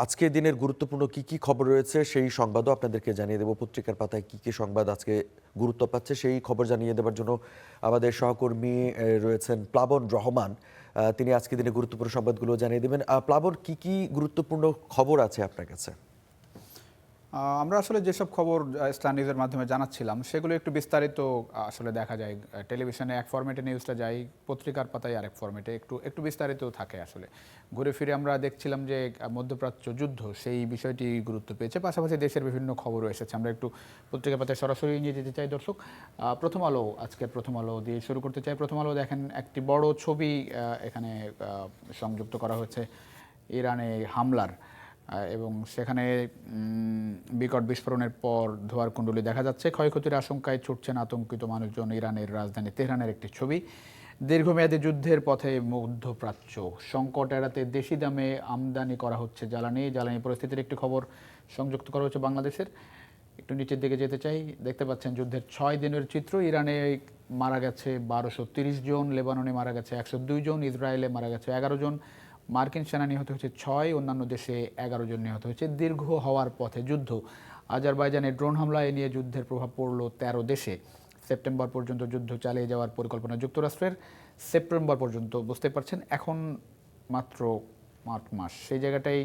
আজকের দিনের গুরুত্বপূর্ণ কি খবর রয়েছে সেই সংবাদও আপনাদেরকে জানিয়ে দেব। পত্রিকার পাতায় কি সংবাদ আজকে গুরুত্ব পাচ্ছে সেই খবর জানিয়ে দেওয়ার জন্য আমাদের সহকর্মী রয়েছেন প্লাবন রহমান। তিনি আজকের দিনে গুরুত্বপূর্ণ সংবাদগুলো জানিয়ে দেবেন। প্লাবন, কি গুরুত্বপূর্ণ খবর আছে আপনার কাছে? আমরা আসলে যেসব খবর স্টার নিউজের মাধ্যমে জানাচ্ছিলাম সেগুলো একটু বিস্তারিত আসলে দেখা যায়। টেলিভিশনে এক ফরম্যাটে নিউজটা যায়, পত্রিকার পাতায় আরেক ফরম্যাটে একটু একটু বিস্তারিত থাকে। আসলে ঘুরে ফিরে আমরা দেখছিলাম যে মধ্যপ্রাচ্য যুদ্ধ সেই বিষয়টি গুরুত্ব পেয়েছে, পাশাপাশি দেশের বিভিন্ন খবরও এসেছে। আমরা একটু পত্রিকার পাতায় সরাসরি নিয়ে যেতে চাই দর্শক। প্রথম আলো, আজকের প্রথম আলো দিয়ে শুরু করতে চাই। প্রথম আলো দেখেন একটি বড় ছবি এখানে সংযুক্ত করা হয়েছে ইরানে হামলার, এবং সেখানে বিকট বিস্ফোরণের পর ধোঁয়ার কুণ্ডলী দেখা যাচ্ছে। ক্ষয়ক্ষতির আশঙ্কায় ছুটছেন আতঙ্কিত মানুষজন। ইরানের রাজধানী তেহরানের একটি ছবি। দীর্ঘমেয়াদী যুদ্ধের পথে মধ্যপ্রাচ্য, সংকট এড়াতে দেশি দামে আমদানি করা হচ্ছে জ্বালানি পরিস্থিতির একটি খবর সংযুক্ত করা হচ্ছে বাংলাদেশের। একটু নিচের দিকে যেতে চাই, দেখতে পাচ্ছেন যুদ্ধের 6 দিনের চিত্র। ইরানে মারা গেছে 1230 জন, লেবাননে মারা গেছে 102 জন, ইসরায়েলে মারা গেছে 11 জন, মার্কিন সেনা নিহত হয়েছে 6, অন্যান্য দেশে 11 জন নিহত হয়েছে। দীর্ঘ হওয়ার পথে যুদ্ধ। আজারবাইজানের ড্রোন হামলা এ নিয়ে যুদ্ধের প্রভাব পড়ল 13 দেশে। সেপ্টেম্বর পর্যন্ত যুদ্ধ চালিয়ে যাওয়ার পরিকল্পনা যুক্তরাষ্ট্রের। সেপ্টেম্বর পর্যন্ত, বুঝতে পারছেন এখন মাত্র 8 মাস। সেই জায়গাটাই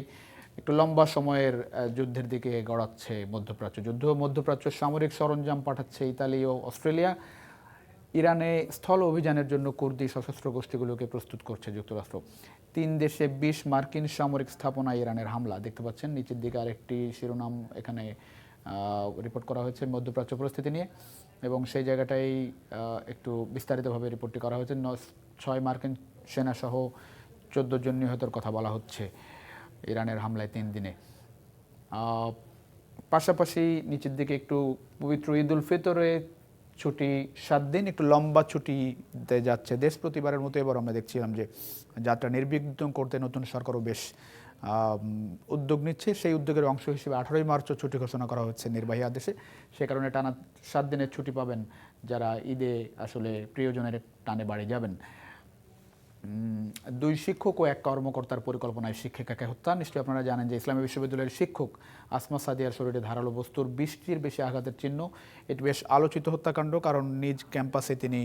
একটু লম্বা সময়ের যুদ্ধের দিকে গড়াচ্ছে মধ্যপ্রাচ্য যুদ্ধ। মধ্যপ্রাচ্য সামরিক সরঞ্জাম পাঠাচ্ছে ইতালি ও অস্ট্রেলিয়া। ইরানে স্থল অভিযানের জন্য কুর্দি সশস্ত্র গোষ্ঠীগুলোকে প্রস্তুত করছে যুক্তরাষ্ট্র। 3 দেশে 20 মার্কিন সামরিক স্থাপনায় ইরানের হামলা। দেখতে পাচ্ছেন নিচের দিকে আরেকটি শিরোনাম এখানে রিপোর্ট করা হয়েছে মধ্যপ্রাচ্য পরিস্থিতি নিয়ে, এবং সেই জায়গাটাই একটু বিস্তারিতভাবে রিপোর্টটি করা হয়েছে। 6 মার্কিন সেনাসহ 14 জন নিহতের কথা বলা হচ্ছে ইরানের হামলায় 3 দিনে। পাশাপাশি নিচের দিকে একটু পবিত্র ঈদ উল ফিতরে ছুটি 7 দিন, একটু লম্বা ছুটিতে যাচ্ছে দেশ। প্রতিবারের মতো এবার আমরা দেখছিলাম যে যাত্রা নির্বিঘ্ন করতে নতুন সরকারও বেশ উদ্যোগ নিচ্ছে। সেই উদ্যোগের অংশ হিসেবে 18ই মার্চও ছুটি ঘোষণা করা হচ্ছে নির্বাহী আদেশে। সে কারণে টানা 7 দিনের ছুটি পাবেন যারা ঈদে আসলে প্রিয়জনের টানে বাড়ি যাবেন। 2 শিক্ষক ও 1 কর্মকর্তার পরিকল্পনায় শিক্ষিকাকে হত্যা। নিশ্চয়ই আপনারা জানেন যে ইসলামী বিশ্ববিদ্যালয়ের শিক্ষক আসমা সাদিয়ার শরীরে ধারালো বস্তুর 20টির বেশি আঘাতের চিহ্ন। এটি বেশ আলোচিত হত্যাকাণ্ড, কারণ নিজ ক্যাম্পাসে তিনি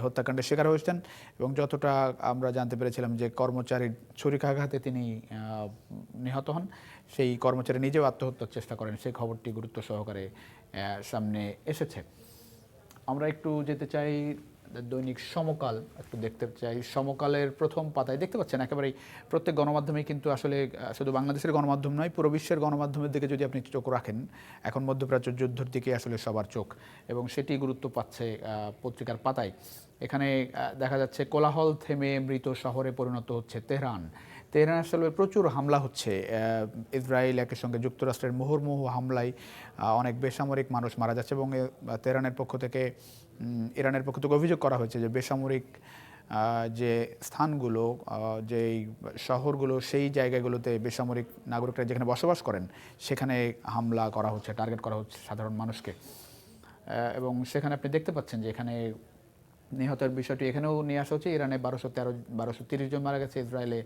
হত্যাকাণ্ডের শিকার হয়েছেন, এবং যতটা আমরা জানতে পেরেছিলাম যে কর্মচারীর ছুরিকাঘাতে তিনি নিহত হন। সেই কর্মচারী নিজেও আত্মহত্যার চেষ্টা করেন। সেই খবরটি গুরুত্ব সহকারে সামনে এসেছে। আমরা একটু যেতে চাই দৈনিক সমকাল, একটু দেখতে চাই সমকালের প্রথম পাতায়। দেখতে পাচ্ছেন একেবারেই প্রত্যেক গণমাধ্যমেই কিন্তু আসলে শুধু বাংলাদেশের গণমাধ্যম নয়, পুরো বিশ্বের গণমাধ্যমের দিকে যদি আপনি চোখ রাখেন, এখন মধ্যপ্রাচ্য যুদ্ধের দিকে আসলে সবার চোখ, এবং সেটি গুরুত্ব পাচ্ছে পত্রিকার পাতায়। এখানে দেখা যাচ্ছে কোলাহল থেমে মৃত শহরে পরিণত হচ্ছে তেহরান। তেহরান আসলে প্রচুর হামলা হচ্ছে। ইসরায়েল একের সঙ্গে যুক্তরাষ্ট্রের মুহুর্মুহু হামলায় অনেক বেসামরিক মানুষ মারা যাচ্ছে, এবং তেহরানের পক্ষ থেকে ইরানের পক্ষ থেকে অভিযোগ করা হয়েছে যে বেসামরিক যে স্থানগুলো, যেই শহরগুলো, সেই জায়গাগুলোতে বেসামরিক নাগরিকরা যেখানে বসবাস করেন সেখানে হামলা করা হচ্ছে, টার্গেট করা হচ্ছে সাধারণ মানুষকে। এবং সেখানে আপনি দেখতে পাচ্ছেন যে এখানে নিহতের বিষয়টি এখানেও নিয়ে আসা হচ্ছে। ইরানে 1230 জন মারা গেছে, ইসরায়েলে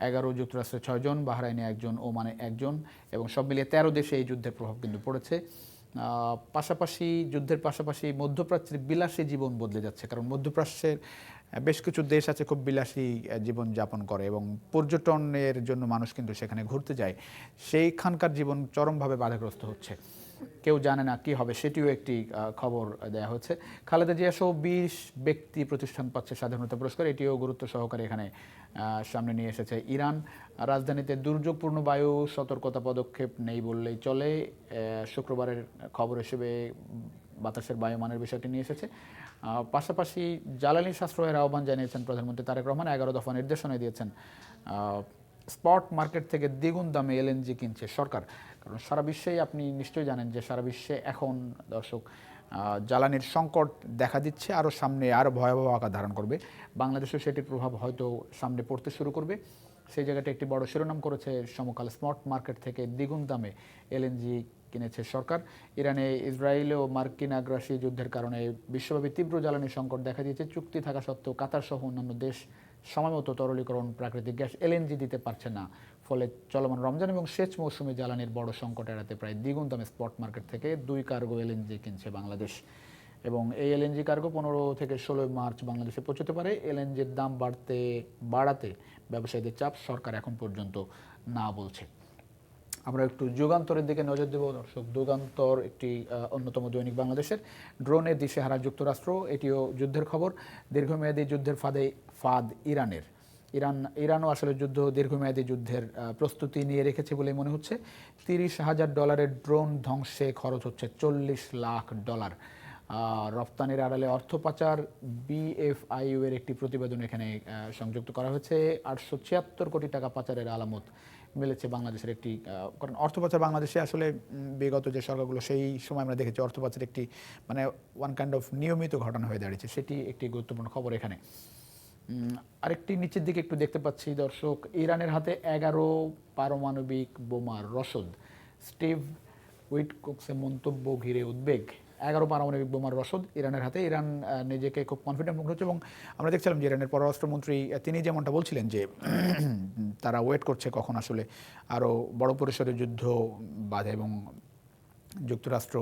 11, যুক্তরাষ্ট্রে 6 জন, বাহরাইনে 1 জন, ওমানে 1 জন, এবং সব মিলিয়ে 13 দেশে এই যুদ্ধের প্রভাব কিন্তু পড়েছে। পাশাপাশি যুদ্ধের পাশাপাশি মধ্যপ্রাচ্যের বিলাসী জীবন বদলে যাচ্ছে, কারণ মধ্যপ্রাচ্যের বেশ কিছু দেশ আছে খুব বিলাসী জীবন যাপন করে, এবং পর্যটনের জন্য মানুষ কিন্তু সেখানে ঘুরতে যায়। সেইখানকার জীবন চরমভাবে বাধাগ্রস্ত হচ্ছে। কেউ জানে না কি হবে, সেটিও একটি খবর দেয়া হচ্ছে। খালেদা জিয়া সহ 20 ব্যক্তি প্রতিষ্ঠান পাচ্ছে স্বাধীনতা পুরস্কার, এটিও গুরুত্ব সহকারে এখানে সামনে নিয়ে এসেছে। ইরান রাজধানীতে দুর্যোগপূর্ণ বায়ু সতর্কতা পদক্ষেপ নেই বললেই চলে। শুক্রবারের খবর হিসেবে বাতাসের বায়ুমানের বিষয়টি নিয়ে এসেছে। পাশাপাশি জ্বালানি সাশ্রয়ের আহ্বান জানিয়েছেন প্রধানমন্ত্রী তারেক রহমান। 11 দফা নির্দেশনা দিয়েছেন। স্পট মার্কেট থেকে দ্বিগুণ দামে এলএনজি কিনছে সরকার, কারণ সারা বিশ্বেই আপনি নিশ্চয়ই জানেন যে সারা বিশ্বে এখন দর্শক জ্বালানির সংকট দেখা দিচ্ছে, আরও সামনে আরও ভয়াবহ আকার ধারণ করবে। বাংলাদেশেও সেটির প্রভাব হয়তো সামনে পড়তে শুরু করবে। সেই জায়গাটা একটি বড় শিরোনাম করেছে সমকাল। স্পট মার্কেট থেকে দ্বিগুণ দামে এলএনজি কিনেছে সরকার। ইরানে ইসরায়েল ও মার্কিন আগ্রাসী যুদ্ধের কারণে বিশ্বব্যাপী তীব্র জ্বালানি সংকট দেখা দিয়েছে। চুক্তি থাকা সত্ত্বেও কাতার সহ অন্যান্য দেশ সময়মতো তরলীকরণ প্রাকৃতিক গ্যাস এলএনজি দিতে পারছে না, ফলে চলমান রমজান এবং সেচ মৌসুমে জ্বালানির বড় সংকট এড়াতে প্রায় দ্বিগুণ দামে স্পট মার্কেট থেকে 2 কার্গো এলএনজি কিনছে বাংলাদেশ। এবং এই এলএনজি কার্গো 15 থেকে 16 মার্চ বাংলাদেশে পৌঁছতে পারে। এলএনজির দাম বাড়াতে ব্যবসায়ীদের চাপ সরকার এখন পর্যন্ত না বলছে। আমরা একটু যুগান্তরের দিকে নজর দেব দর্শক। যুগান্তর একটি অন্যতম দৈনিক বাংলাদেশের। ড্রোনের দিশেহারা যুক্তরাষ্ট্র, এটিও যুদ্ধের খবর। দীর্ঘমেয়াদী যুদ্ধের ফাঁদ ইরানও আসলে দীর্ঘমেয়াদী যুদ্ধের প্রস্তুতি নিয়ে রেখেছে বলে মনে হচ্ছে। $30,000 ড্রোন ধ্বংসে খরচ হচ্ছে $40 লাখ। রপ্তানির আড়ালে অর্থ পাচার, বিএফআইইউ এর একটি প্রতিবেদন এখানে সংযুক্ত করা হয়েছে। 876 কোটি টাকা পাচারের আলামত মিলেছে বাংলাদেশের একটি, কারণ অর্থ পাচার বাংলাদেশে আসলে বিগত যে সরকারগুলো সেই সময় আমরা দেখেছি অর্থ পাচার একটি মানে ওয়ান কাইন্ড অফ নিয়মিত ঘটনা হয়ে দাঁড়িয়েছে, সেটি একটি গুরুত্বপূর্ণ খবর এখানে। আরেকটি নিচের দিকে একটু দেখতে পাচ্ছি দর্শক, ইরানের হাতে 11 পারমাণবিক বোমার রসদ। স্টিভ উইটকক্সের মন্তব্য ঘিরে উদ্বেগ। 11 পারমাণবিক বোমার রসদ ইরানের হাতে। ইরান নিজেকে খুব কনফিডেন্ট মনে হচ্ছে এবং আমরা দেখছিলাম যে ইরানের পররাষ্ট্রমন্ত্রী তিনি যেমনটা বলছিলেন যে তারা ওয়েট করছে কখন আসলে আরও বড় পরিসরে যুদ্ধ বাধে এবং যুক্তরাষ্ট্র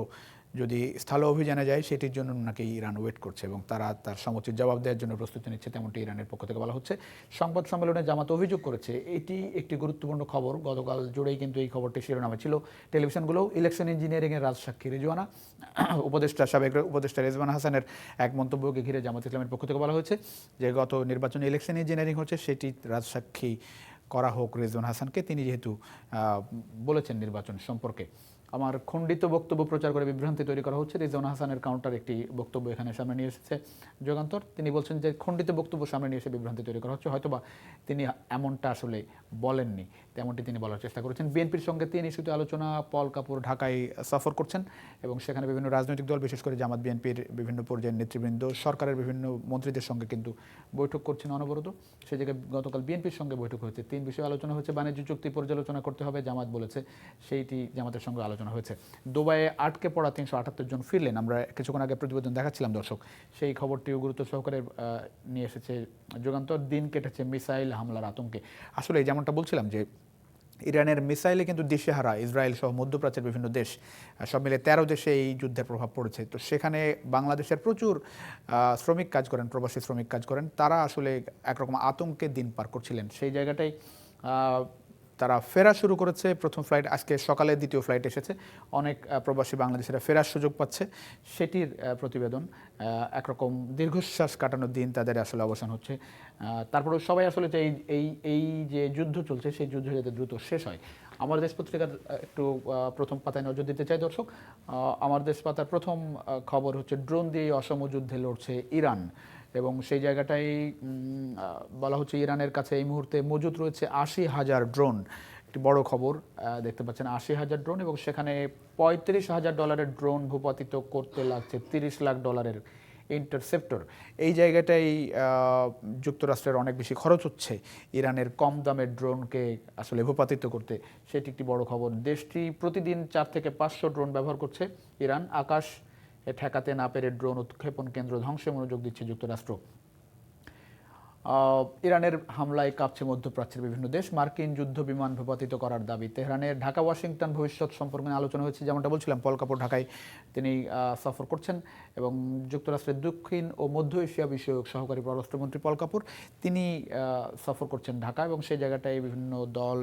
যদি স্থল অভিযানে যায় সেটির জন্য নাকি ইরান ওয়েট করছে এবং তারা তার সমুচিত জবাব দেওয়ার জন্য প্রস্তুতি নিচ্ছে, তেমনটি ইরানের পক্ষ থেকে বলা হচ্ছে। সংবাদ সম্মেলনে জামাত অভিযোগ করেছে, এটি একটি গুরুত্বপূর্ণ খবর। গতকাল জুড়েই কিন্তু এই খবরটি শিরোনামে ছিল টেলিভিশনগুলো। ইলেকশন ইঞ্জিনিয়ারিংয়ের রাজসাক্ষী রেজওয়ানা, সাবেক উপদেষ্টা রেজওয়ানা হাসানের এক মন্তব্যকে ঘিরে জামাত ইসলামের পক্ষ থেকে বলা হয়েছে যে গত নির্বাচনে ইলেকশন ইঞ্জিনিয়ারিং হচ্ছে, সেটি রাজসাক্ষী করা হোক রেজওয়ানা হাসানকে। তিনি যেহেতু বলেছেন নির্বাচন সম্পর্কে আমার খণ্ডিত বক্তব্য প্রচার করে বিভ্রান্তি তৈরি করা হচ্ছে। রেজওয়ানা হাসানের কাউন্টার একটি বক্তব্য এখানে সামনে নিয়ে এসেছে যুগান্তর। তিনি বলছেন যে খণ্ডিত বক্তব্য সামনে নিয়ে এসে বিভ্রান্তি তৈরি করা হচ্ছে, হয়তোবা তিনি এমনটা আসলে বলেননি, তেমনটি তিনি বলার চেষ্টা করেছেন। বিএনপির সঙ্গে 3 ইস্যুতে আলোচনা। পল কাপুর ঢাকায় সফর করছেন এবং সেখানে বিভিন্ন রাজনৈতিক দল, বিশেষ করে জামাত বিএনপির বিভিন্ন পর্যায়ের নেতৃবৃন্দ, সরকারের বিভিন্ন মন্ত্রীদের সঙ্গে কিন্তু বৈঠক করছেন অনবরত। সে জায়গায় গতকাল বিএনপির সঙ্গে বৈঠক হয়েছে। 3 বিষয়ে আলোচনা হয়েছে। বাণিজ্য চুক্তি পর্যালোচনা করতে হবে, জামাত বলেছে, সেইটি জামাতের সঙ্গে আলোচনা হয়েছে। দুবাইয়ে আটকে পড়া 378 জন ফিরলেন। আমরা কিছুক্ষণ আগে প্রতিবেদন দেখাচ্ছিলাম দর্শক, সেই খবরটিও গুরুত্ব সহকারে নিয়ে এসেছে যুগান্তর। দিন কেটেছে মিসাইল হামলার আতঙ্কে। আসলে যেমনটা বলছিলাম যে ইরানের মিসাইলে কিন্তু দিশেহারা ইসরায়েল সহ মধ্যপ্রাচ্যের বিভিন্ন দেশ, সব মিলে 13 দেশে এই যুদ্ধের প্রভাব পড়েছে। তো সেখানে বাংলাদেশের প্রচুর শ্রমিক কাজ করেন, প্রবাসী শ্রমিক কাজ করেন, তারা আসলে একরকম আতঙ্কে দিন পার করছিলেন। সেই জায়গাটাই তারা ফেরা শুরু করেছে। প্রথম ফ্লাইট আজকে সকালে, দ্বিতীয় ফ্লাইট এসেছে। অনেক প্রবাসী বাংলাদেশিরা ফেরার সুযোগ পাচ্ছে, সেটির প্রতিবেদন। একরকম দীর্ঘশ্বাস কাটানোর দিন তাদের আসলে অবসান হচ্ছে। তারপরে সবাই আসলে যে এই যে যুদ্ধ চলছে, সেই যুদ্ধ যাতে দ্রুত শেষ হয়। আমার দেশ পত্রিকার একটু প্রথম পাতায় নজর দিতে চাই দর্শক। আমার দেশ পাতার প্রথম খবর হচ্ছে ড্রোন দিয়ে অসম যুদ্ধে লড়ছে ইরান এবং সেই জায়গাটাই বলা হচ্ছে ইরানের কাছে এই মুহূর্তে মজুত রয়েছে 80,000 ড্রোন। একটি বড় খবর দেখতে পাচ্ছেন, 80,000 ড্রোন এবং সেখানে $35,000 ড্রোন ভূপাতিত করতে লাগছে $30 লাখ ইন্টারসেপ্টর। এই জায়গাটাই যুক্তরাষ্ট্রের অনেক বেশি খরচ হচ্ছে ইরানের কম দামের ড্রোনকে আসলে ভূপাতিত করতে, সেটি একটি বড় খবর। দেশটি প্রতিদিন 4 থেকে 500 ড্রোন ব্যবহার করছে ইরান। আকাশ ঠেকাতে না পেরে ড্রোন উৎক্ষেপণ কেন্দ্র ধ্বংসে মনোযোগ দিচ্ছে যুক্তরাষ্ট্র। ইরানের হামলায় কাঁপছে মধ্যপ্রাচ্যের বিভিন্ন দেশ। মার্কিন যুদ্ধ বিমান ভূপাতিত করার দাবি তেহরানের। ঢাকা ওয়াশিংটন ভবিষ্যৎ সম্পর্কে আলোচনা হয়েছে, যেমনটা বলছিলাম পল কাপুর ঢাকায় তিনি সফর করছেন এবং যুক্তরাষ্ট্রের দক্ষিণ ও মধ্য এশিয়া বিষয়ক সহকারী পররাষ্ট্রমন্ত্রী পল কাপুর তিনি সফর করছেন ঢাকা এবং সেই জায়গাটায় বিভিন্ন দল,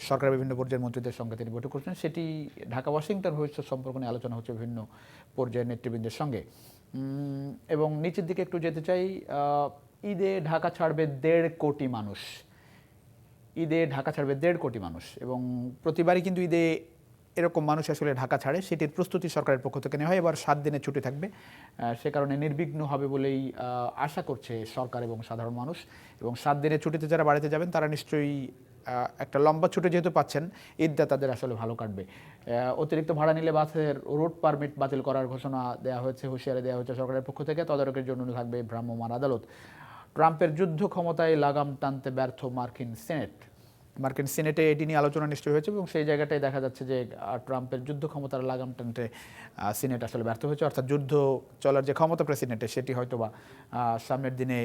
সরকারের বিভিন্ন পর্যায়ের মন্ত্রীদের সঙ্গে তিনি বৈঠক করছেন। সেটি ঢাকা ওয়াশিংটন ভবিষ্যৎ সম্পর্ক নিয়ে আলোচনা হচ্ছে বিভিন্ন পর্যায়ের নেতৃবৃন্দের সঙ্গে। এবং নিচের দিকে একটু যেতে চাই, ঈদে ঢাকা ছাড়বে 1.5 কোটি মানুষ। ঈদে ঢাকা ছাড়বে 1.5 কোটি মানুষ এবং প্রতিবারই কিন্তু ঈদে এরকম মানুষ আসলে ঢাকা ছাড়ে, সেটির প্রস্তুতি সরকারের পক্ষ থেকে নেওয়া হয়। এবার 7 দিনের ছুটি থাকবে, সে কারণে নির্বিঘ্ন হবে বলেই আশা করছে সরকার এবং সাধারণ মানুষ। এবং 7 দিনের ছুটিতে যারা বাড়িতে যাবেন তারা নিশ্চয়ই একটা লম্বা ছুটি যেহেতু পাচ্ছেন, ঈদটা তাদের আসলে ভালো কাটবে। অতিরিক্ত ভাড়া নিলে বাসের রুট পারমিট বাতিল করার ঘোষণা দেওয়া হয়েছে, হুঁশিয়ারি দেওয়া হয়েছে সরকারের পক্ষ থেকে। তদারকির জন্য থাকবে ভ্রাম্যমাণ আদালত। ট্রাম্পের যুদ্ধ ক্ষমতায় লাগাম টানতে ব্যর্থ মার্কিন সিনেটে এটি নিয়ে আলোচনা নিশ্চয়ই হয়েছে এবং সেই জায়গাটাই দেখা যাচ্ছে যে ট্রাম্পের যুদ্ধ ক্ষমতার লাগাম টানতে সিনেট আসলে ব্যর্থ হয়েছে, অর্থাৎ যুদ্ধ চলার যে ক্ষমতা প্রেসিডেন্টের সেটি হয়তোবা সামনের দিনে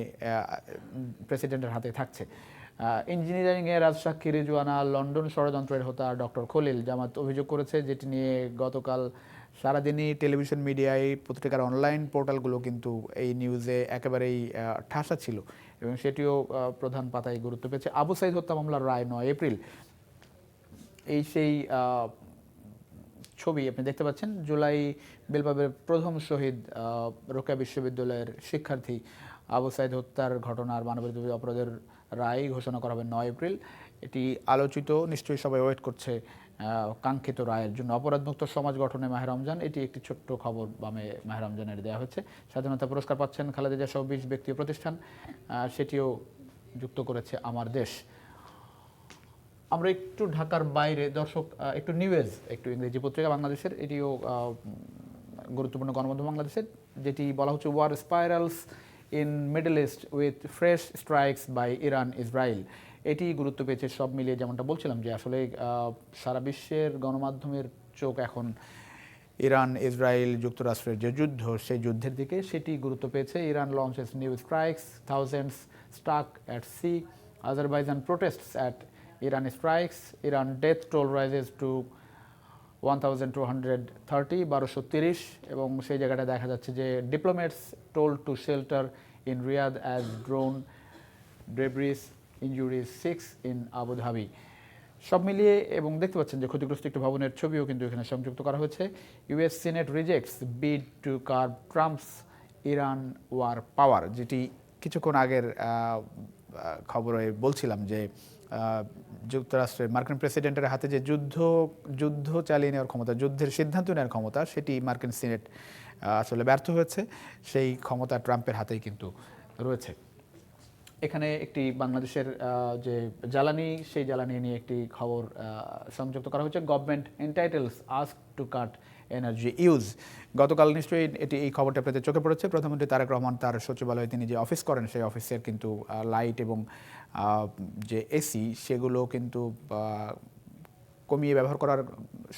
প্রেসিডেন্টের হাতে থাকছে। ইঞ্জিনিয়ারিংয়ে রাজসাক্ষী রিজওয়ানা, লন্ডন ষড়যন্ত্রের হোতা ডক্টর খলিল। জামাত অভিযোগ করেছে, যেটি নিয়ে গতকাল সারাদিনই টেলিভিশন মিডিয়ায়, পত্রিকার অনলাইন পোর্টালগুলো কিন্তু এই নিউজে একেবারেই ঠাসা ছিল এবং সেটিও প্রধান পাতায় গুরুত্ব পেয়েছে। আবু সাইদ হত্যা মামলার রায় 9 এপ্রিল, এই সেই ছবি আপনি দেখতে পাচ্ছেন। জুলাই বেলপাবের প্রথম শহীদ রোকেয়া বিশ্ববিদ্যালয়ের শিক্ষার্থী আবু সাইদ হত্যার ঘটনার মানববিরোধী অপরাধের রায় ঘোষণা করা হবে 9 এপ্রিল। এটি আলোচিত, নিশ্চয়ই সবাই ওয়েট করছে কাঙ্ক্ষিত রায়ের জন্য। অপরাধমুক্ত সমাজ গঠনে মাহে রমজান, এটি একটি ছোট্ট খবর বামে মাহে রমজানের দেওয়া হচ্ছে। স্বাধীনতা পুরস্কার পাচ্ছেন খালেদা জিয়া সহ 20 ব্যক্তি ও প্রতিষ্ঠান, সেটিও যুক্ত করেছে আমার দেশ। আমরা একটু ঢাকার বাইরে, দর্শক একটু নিউজ, একটু ইংরেজি পত্রিকা বাংলাদেশের, এটিও গুরুত্বপূর্ণ গণমাধ্যম বাংলাদেশের, যেটি বলা হচ্ছে war spirals in Middle East with fresh strikes by Iran Israel. এটি গুরুত্ব পেয়েছে সব মিলিয়ে, যেমনটা বলছিলাম যে আসলে সারা বিশ্বের গণমাধ্যমের চোখ এখন ইরান ইসরায়েল যুক্তরাষ্ট্রের যে যুদ্ধ, সেই যুদ্ধের দিকে, সেটি গুরুত্ব পেয়েছে। Iran launches new strikes, thousands stuck at sea, Azerbaijan protests at Iran strikes, Iran death toll rises to 1230, 1230, এবং সেই জায়গাটা দেখা যাচ্ছে যে diplomats told to shelter in Riyadh as drone debris injuries 6 in Abu Dhabi. সব মিলিয়ে, এবং দেখতে পাচ্ছেন যে ক্ষতিগ্রস্ত একটি ভবনের ছবিও কিন্তু এখানে সংযুক্ত করা হয়েছে। US Senate rejects bid to curb Trump's Iran war power, যেটি কিছুক্ষণ আগের খবরে বলছিলাম যে যুক্তরাষ্ট্রের মার্কিন প্রেসিডেন্টের হাতে যে যুদ্ধ চালিয়ে নেওয়ার ক্ষমতা, যুদ্ধের সিদ্ধান্ত নেওয়ার ক্ষমতা, সেটি মার্কিন সিনেট আসলে ব্যর্থ হয়েছে। সেই ক্ষমতা ট্রাম্পের হাতেই কিন্তু রয়েছে। এখানে একটি বাংলাদেশের যে জ্বালানি, সেই জ্বালানি নিয়ে একটি খবর সংযুক্ত করা হয়েছে। Government entities ask to cut energy use. গতকাল নিশ্চয়ই এই খবরটা আপনাদের চোখে পড়েছে। প্রধানমন্ত্রী তারেক রহমান তার সচিবালয়ে তিনি যে অফিস করেন, সেই অফিসের কিন্তু লাইট এবং যে এসি, সেগুলো কিন্তু কমিয়ে ব্যবহার করার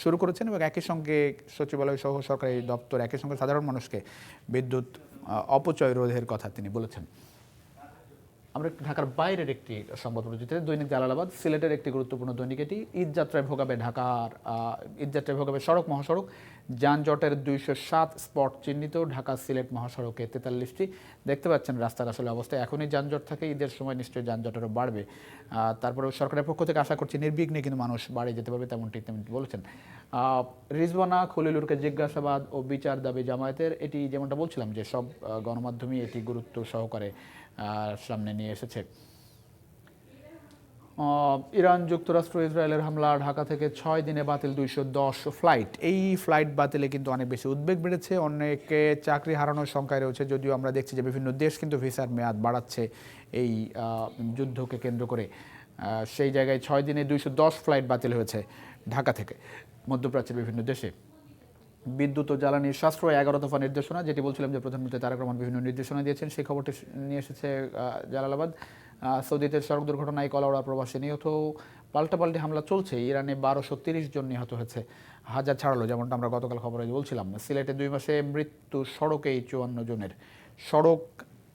শুরু করেছেন, এবং একই সঙ্গে সচিবালয় সহ সরকারি দপ্তর, একই সঙ্গে সাধারণ মানুষকে বিদ্যুৎ অপচয় রোধের কথা তিনি বলেছেন। আমরা ঢাকার বাইরের একটি সংবাদ প্রযোজিত দৈনিক জালালাবাদ, সিলেটের একটি গুরুত্বপূর্ণ দৈনিক এটি। ঈদযাত্রায় ভোগাবে ঈদযাত্রায় ভোগাবে সড়ক মহাসড়ক, যানজটের 207 স্পট চিহ্নিত। ঢাকা সিলেট মহাসড়কে 43টি। দেখতে পাচ্ছেন রাস্তার আসলে অবস্থা, এখনই যানজট থাকে, ঈদের সময় নিশ্চয়ই যানজটেরও বাড়বে। তারপরেও সরকারের পক্ষ থেকে আশা করছি নির্বিঘ্নে কিন্তু মানুষ বাড়ি যেতে পারবে, তেমনটি বলেছেন। রিজওয়ানা খলিলুরকে জিজ্ঞাসাবাদ ও বিচার দাবি জামায়াতের, এটি যেমনটা বলছিলাম যে সব গণমাধ্যমই এটি গুরুত্ব সহকারে সামনে নিয়ে এসেছে। ইরান যুক্তরাষ্ট্র ইসরায়েলের হামলা, ঢাকা থেকে 6 দিনে বাতিল 210 ফ্লাইট। এই ফ্লাইট বাতিলে কিন্তু অনেক বেশি উদ্বেগ বেড়েছে, অনেকে চাকরি হারানোর শঙ্কায় রয়েছে। যদিও আমরা দেখছি যে বিভিন্ন দেশ কিন্তু ভিসার মেয়াদ বাড়াচ্ছে এই যুদ্ধকে কেন্দ্র করে। সেই জায়গায় 6 দিনে 210 ফ্লাইট বাতিল হয়েছে ঢাকা থেকে মধ্যপ্রাচ্যের বিভিন্ন দেশে। বিদ্যুৎ ও জ্বালানির সাশ্রয় 11 দফা নির্দেশনা, যেটি বলছিলাম যে প্রধানমন্ত্রী তারেক রহমান বিভিন্ন নির্দেশনা দিয়েছেন, সেই খবরটি নিয়ে এসেছে জালালাবাদ। সৌদিতে সড়ক দুর্ঘটনায় কলাউড়া প্রবাসী নিহত, পাল্টাপাল্টি হামলা চলছে। ইরানে 1230 জন নিহত হয়েছে, হাজার ছাড়ালো, যেমনটা আমরা গতকাল খবরে বলছিলাম। সিলেটে 2 মাসে মৃত্যু সড়কেই 54 জনের। সড়ক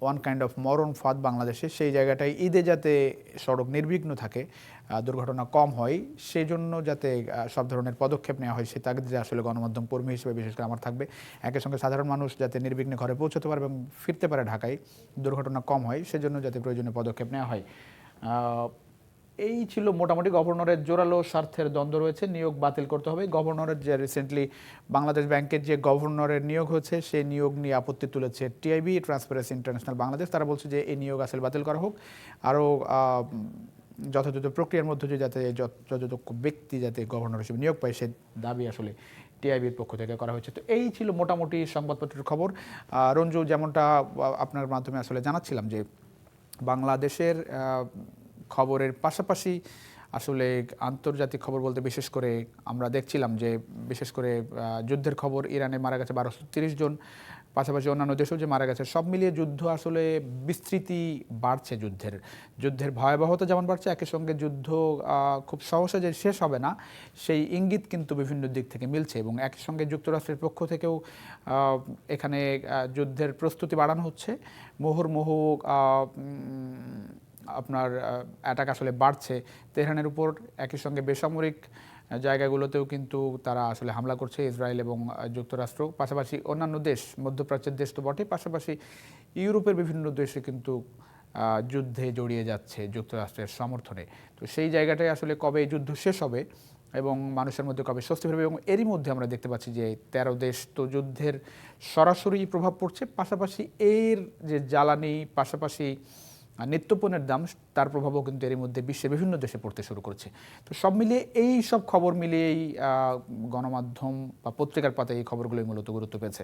ওয়ান কাইন্ড অফ মরণ ফাঁদ বাংলাদেশে, সেই জায়গাটায় ঈদে যাতে সড়ক নির্বিঘ্ন থাকে, দুর্ঘটনা কম হয়, সেই জন্য যাতে সব ধরনের পদক্ষেপ নেওয়া হয়, সে তাগিদে আসলে গণমাধ্যম কর্মী হিসেবে বিশেষ করে আমার থাকবে। একই সঙ্গে সাধারণ মানুষ যাতে নির্বিঘ্নে ঘরে পৌঁছতে পারে এবং ফিরতে পারে ঢাকায়, দুর্ঘটনা কম হয়, সেজন্য যাতে প্রয়োজনীয় পদক্ষেপ নেওয়া হয়। এই ছিল মোটামুটি। গভর্নরের জোরালো স্বার্থের দ্বন্দ্ব রয়েছে, নিয়োগ বাতিল করতে হবে। গভর্নরের যে রিসেন্টলি বাংলাদেশ ব্যাংকের যে গভর্নরের নিয়োগ হয়েছে, সেই নিয়োগ নিয়ে আপত্তি তুলেছে টিআইবি, ট্রান্সপারেন্সি ইন্টারন্যাশনাল বাংলাদেশ। তারা বলছে যে এই নিয়োগ আসলে বাতিল করা হোক, আরও যথাযথ প্রক্রিয়ার মধ্যে দিয়ে যাতে যতযোগ্য ব্যক্তি যাতে গভর্নর হিসেবে নিয়োগ পায়, সে দাবি আসলে টিআইবির পক্ষ থেকে করা হয়েছে। তো এই ছিল মোটামুটি সংবাদপত্রের খবর। রঞ্জু, যেমনটা আপনার মাধ্যমে আসলে জানাচ্ছিলাম যে বাংলাদেশের খবরের পাশাপাশি আসলে আন্তর্জাতিক খবর বলতে বিশেষ করে আমরা দেখছিলাম যে বিশেষ করে যুদ্ধের খবর, ইরানে মারা গেছে 1230 জন, পাশাপাশি অন্যান্য দেশেও যে মারা গেছে। সব মিলিয়ে যুদ্ধ আসলে বিস্তৃতি বাড়ছে, যুদ্ধের ভয়াবহতা যেমন বাড়ছে, একই সঙ্গে যুদ্ধ খুব সহজে যে শেষ হবে না, সেই ইঙ্গিত কিন্তু বিভিন্ন দিক থেকে মিলছে। এবং একই সঙ্গে যুক্তরাষ্ট্রের পক্ষ থেকেও এখানে যুদ্ধের প্রস্তুতি বাড়ানো হচ্ছে। মুহুর্মুহু আপনার অ্যাটাক আসলে বাড়ছে। তেহরানের উপর একই সঙ্গে বেসামরিক জায়গাগুলোতেও কিন্তু তারা আসলে হামলা করছে ইসরায়েল এবং যুক্তরাষ্ট্র, পাশাপাশি অন্যান্য দেশ, মধ্যপ্রাচ্যের দেশ তো বটে, পাশাপাশি ইউরোপের বিভিন্ন দেশে কিন্তু যুদ্ধে জড়িয়ে যাচ্ছে যুক্তরাষ্ট্রের সমর্থনে। তো সেই জায়গাটায় আসলে কবে এই যুদ্ধ শেষ হবে এবং মানুষের মধ্যে কবে স্বস্তি ফিরবে, এবং এরই মধ্যে আমরা দেখতে পাচ্ছি যে 13 দেশ তো যুদ্ধের সরাসরি প্রভাব পড়ছে, পাশাপাশি এর যে জ্বালানি, পাশাপাশি নিত্যপণ্যের দাম, তার প্রভাবও কিন্তু এর মধ্যে বিশ্বের বিভিন্ন দেশে পড়তে শুরু করছে। তো সব মিলিয়ে এই সব খবর মিলিয়েই গণমাধ্যম বা পত্রিকার পাতায় এই খবরগুলোই মূলত গুরুত্ব পেয়েছে।